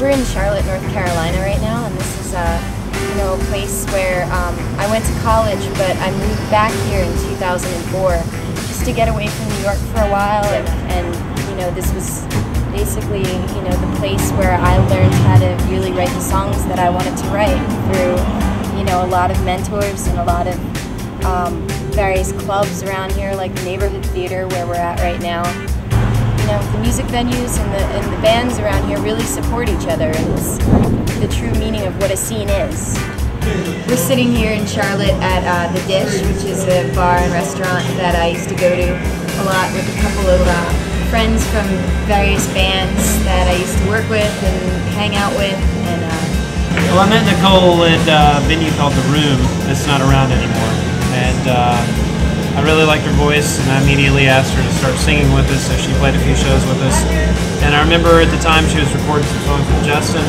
We're in Charlotte, North Carolina right now, and this is a place where I went to college, but I moved back here in 2004 just to get away from New York for a while, and this was basically the place where I learned how to really write the songs that I wanted to write through a lot of mentors and a lot of various clubs around here, like the neighborhood theater where we're at right now. The music venues and the bands around here really support each other, and it's the true meaning of what a scene is. We're sitting here in Charlotte at The Dish, which is a bar and restaurant that I used to go to a lot with a couple of friends from various bands that I used to work with and hang out with. And well, I met Nicole at a venue called The Room. It's not around anymore, and I really liked her voice, and I immediately asked her to start singing with us, so she played a few shows with us. And I remember at the time she was recording some songs with Justin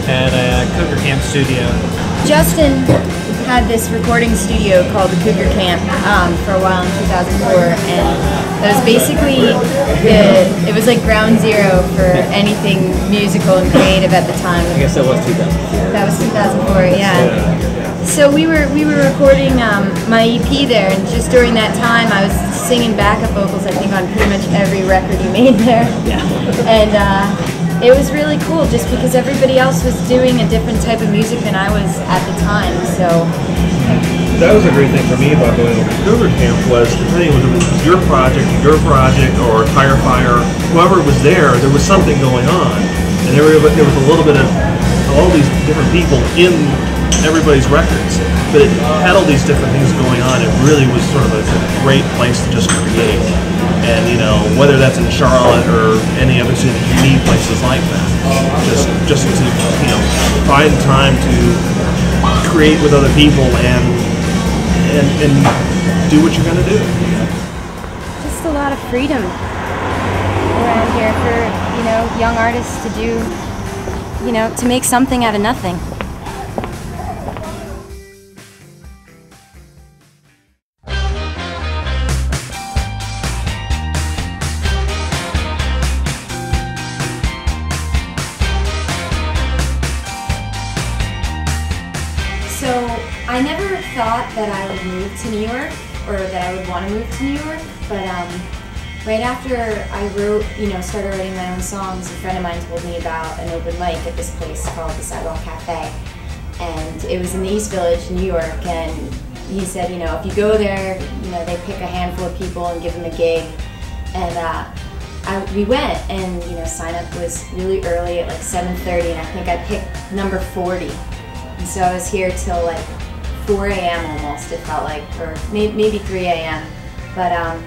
at a Cougar Camp studio. Justin had this recording studio called the Cougar Camp for a while in 2004, and it was basically it was like ground zero for anything musical and creative at the time. I guess that was 2004. That was 2004, yeah. So we were recording my EP there, and just during that time I was singing backup vocals, I think, on pretty much every record you made there. Yeah. And it was really cool just because everybody else was doing a different type of music than I was at the time, so. That was a great thing for me about going to Cougar Camp, was depending on whether it was your project, or Tire Fire, whoever was there was something going on. And there was a little bit of all these different people in everybody's records, but it had all these different things going on. It really was sort of a great place to just create. And whether that's in Charlotte or any other city, you need places like that. Just to find time to create with other people and do what you're gonna do. Just a lot of freedom around here for young artists to do, to make something out of nothing. So I never thought that I would move to New York, or that I would want to move to New York, but right after I started writing my own songs, a friend of mine told me about an open mic at this place called the Sidewalk Cafe, and it was in the East Village, New York, and he said, if you go there, they pick a handful of people and give them a gig, and we went, and sign up was really early at like 7:30, and I think I picked number 40. And so I was here till like 4 a.m. almost, it felt like, or maybe 3 a.m. But I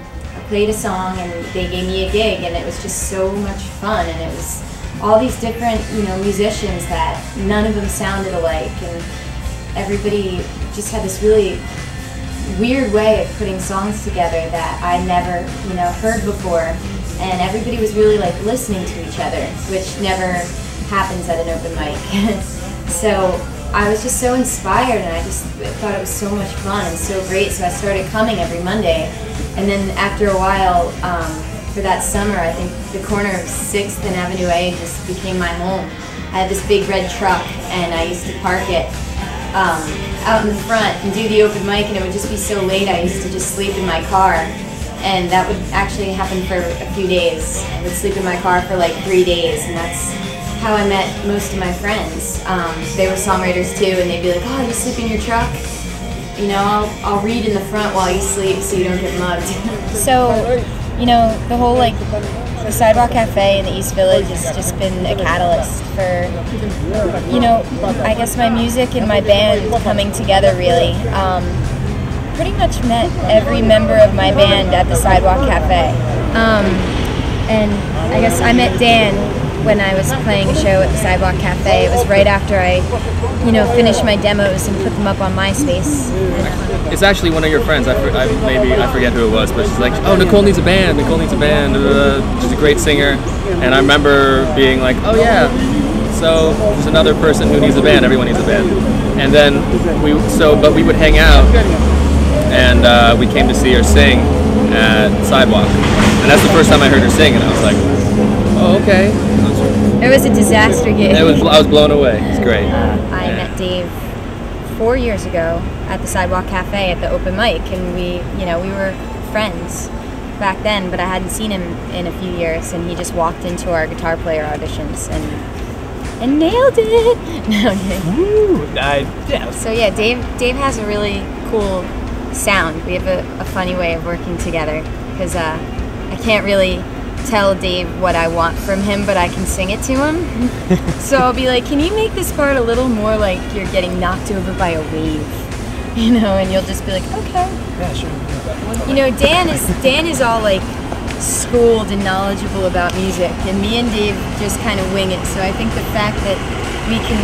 played a song and they gave me a gig, and it was just so much fun, and it was all these different musicians that none of them sounded alike, and everybody just had this really weird way of putting songs together that I never heard before, and everybody was really like listening to each other, which never happens at an open mic. So I was just so inspired, and I just thought it was so much fun and so great, so I started coming every Monday. And then after a while, for that summer, I think the corner of 6th and Avenue A just became my home. I had this big red truck, and I used to park it out in the front and do the open mic, and it would just be so late I used to just sleep in my car. And that would actually happen for a few days. I would sleep in my car for like 3 days, and that's how I met most of my friends. They were songwriters too, and they'd be like, "Oh, you sleep in your truck? I'll read in the front while you sleep so you don't get mugged." So, the whole the Sidewalk Cafe in the East Village has just been a catalyst for, I guess my music and my band coming together really. Pretty much met every member of my band at the Sidewalk Cafe. And I guess I met Dan when I was playing a show at the Sidewalk Cafe. It was right after I, finished my demos and put them up on MySpace. It's actually one of your friends. I forget who it was, but she's like, "Oh, Nicole needs a band. Nicole needs a band. She's a great singer." And I remember being like, "Oh yeah, so there's another person who needs a band. Everyone needs a band." And then but we would hang out, and we came to see her sing at Sidewalk, and that's the first time I heard her sing, and I was like, "Oh, okay." It was a disaster gig. I was blown away. It's great. I met Dave 4 years ago at the Sidewalk Cafe at the open mic, and we were friends back then, but I hadn't seen him in a few years, and he just walked into our guitar player auditions and nailed it. No, okay. Woo! Yeah. So yeah, Dave has a really cool sound. We have a funny way of working together because I can't really tell Dave what I want from him, but I can sing it to him. So I'll be like, can you make this part a little more like you're getting knocked over by a wave? You know, and you'll just be like, okay. Yeah, sure. You know, Dan is all like schooled and knowledgeable about music, and me and Dave just kind of wing it. So I think the fact that we can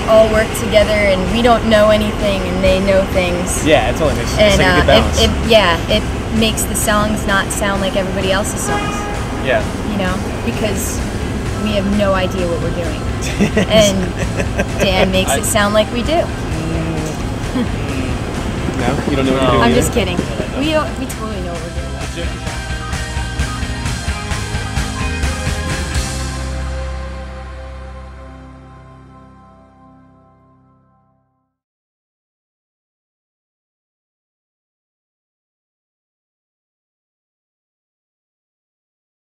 all work together and we don't know anything and they know things. Yeah, it totally makes And it's like a good balance. it makes the songs not sound like everybody else's songs. Yeah. You know, because we have no idea what we're doing, and Dan makes it sound like we do. No, you don't know what you're doing. I'm just kidding. We totally know what we're doing.